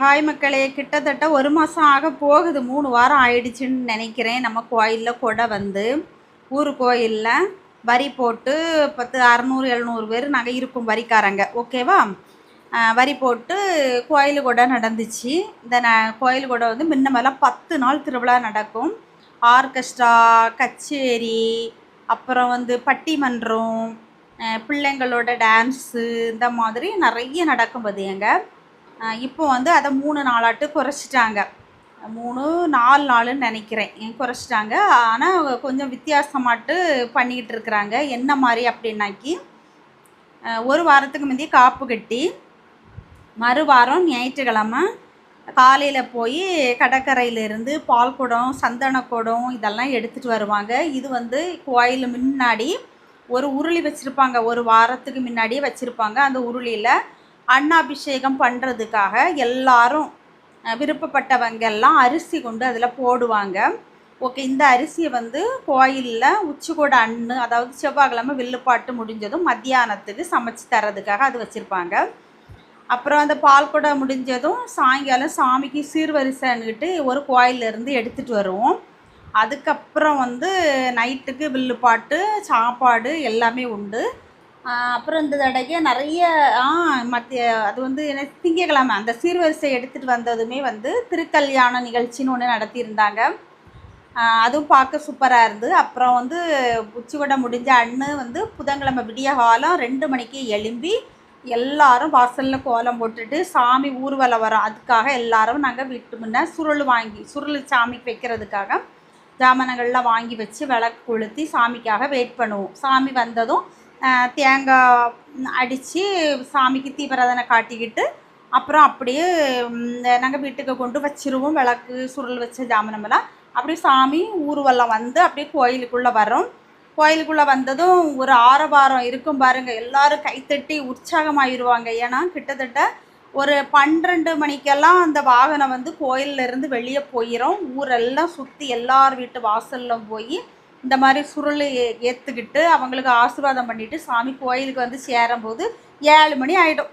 Hi மக்களே, கிட்டத்தட்ட 1 மாதம் ஆக போகுது. 3 வாரம் ஆயிடுச்சுன்னு நினைக்கிறேன். நம்ம கோயிலில் கொடை வந்து ஊர் கோயிலில் வரி போட்டு 600 700 பேர் நாங்கள் இருக்கோம் வரிக்காரங்க. ஓகேவா? வரி போட்டு கோயில் கொடை நடந்துச்சு. இந்த கோயில் கொடை வந்து முன்னமெல்லாம் 10 நாள் திருவிழா நடக்கும். ஆர்கெஸ்ட்ரா, கச்சேரி, அப்புறம் வந்து பட்டிமன்றம், பிள்ளைங்களோட டான்ஸு, இந்த மாதிரி நிறைய நடக்கும் பார்த்தியங்க. இப்போ வந்து அதை 3 நாளாட்டு குறைச்சிட்டாங்க. 3 4 நாளுன்னு நினைக்கிறேன் குறைச்சிட்டாங்க. ஆனால் கொஞ்சம் வித்தியாசமாட்டு பண்ணிக்கிட்டு இருக்கிறாங்க. என்ன மாதிரி அப்படின்னாக்கி, ஒரு வாரத்துக்கு முந்தைய காப்பு கட்டி மறுவாரம் ஞாயிற்றுக்கிழமை காலையில் போய் கடற்கரையிலேருந்து பால் குடம், சந்தன குடம் இதெல்லாம் எடுத்துகிட்டு வருவாங்க. இது வந்து கோயில் முன்னாடி ஒரு உருளி வச்சுருப்பாங்க. ஒரு வாரத்துக்கு முன்னாடியே வச்சுருப்பாங்க. அந்த உருளியில் அன்னாபிஷேகம் பண்ணுறதுக்காக எல்லாரும் விருப்பப்பட்டவங்க எல்லாம் அரிசி கொண்டு அதில் போடுவாங்க. ஓகே, இந்த அரிசியை வந்து கோயிலில் உச்சிக்கோட அன்று, அதாவது செவ்வாய்க்கிழமை வில்லுப்பாட்டு முடிஞ்சதும் மத்தியானத்துக்கு சமைச்சு தரதுக்காக அது வச்சுருப்பாங்க. அப்புறம் அந்த பால் குடை முடிஞ்சதும் சாயங்காலம் சாமிக்கு சீர்வரிசைன்னுக்கிட்டு ஒரு கோயிலேருந்து எடுத்துகிட்டு வருவோம். அதுக்கப்புறம் வந்து நைட்டுக்கு வில்லுப்பாட்டு, சாப்பாடு எல்லாமே உண்டு. அப்புறம் இந்த தடவை நிறைய அது வந்து என்ன திங்கக்கிழமை அந்த சீர்வரிசை எடுத்துகிட்டு வந்ததுமே வந்து திருக்கல்யாண நிகழ்ச்சின்னு ஒன்று நடத்தியிருந்தாங்க. அதுவும் பார்க்க சூப்பராக இருந்து. அப்புறம் வந்து உச்சிக்கொடை முடிஞ்ச அன்று வந்து புதன்கிழமை விடிய காலம் 2 மணிக்கு எழும்பி எல்லாரும் வாசலில் கோலம் போட்டுட்டு சாமி ஊர்வலம் வரோம். அதுக்காக எல்லாரும் நாங்கள் வீட்டு முன்னே சுருள் சாமிக்கு வைக்கிறதுக்காக ஜாமானங்கள்லாம் வாங்கி வச்சு விளக்கு கொளுத்தி சாமிக்காக வெயிட் பண்ணுவோம். சாமி வந்ததும் தேங்காய் அடித்து சாமிக்கு தீபாராதனை காட்டிக்கிட்டு அப்புறம் அப்படியே நாங்கள் வீட்டுக்கு கொண்டு வச்சிருவோம். விளக்கு சுருள் வச்ச ஜாமானமெல்லாம் அப்படியே சாமி ஊர்வலம் வந்து அப்படியே கோயிலுக்குள்ளே வரோம். கோயிலுக்குள்ளே வந்ததும் ஒரு ஆரவாரம் இருக்கும் பாருங்கள். எல்லோரும் கைத்தட்டி உற்சாகமாகிடுவாங்க. ஏன்னா கிட்டத்தட்ட ஒரு 12 மணிக்கெல்லாம் அந்த வாகனம் வந்து கோயிலிருந்து வெளியே போயிடும். ஊரெல்லாம் சுற்றி எல்லார் வீட்டு வாசலில் போய் இந்த மாதிரி சுருள் ஏற்றுக்கிட்டு அவங்களுக்கு ஆசீர்வாதம் பண்ணிவிட்டு சாமி கோயிலுக்கு வந்து சேரும்போது 7 மணி ஆகிடும்.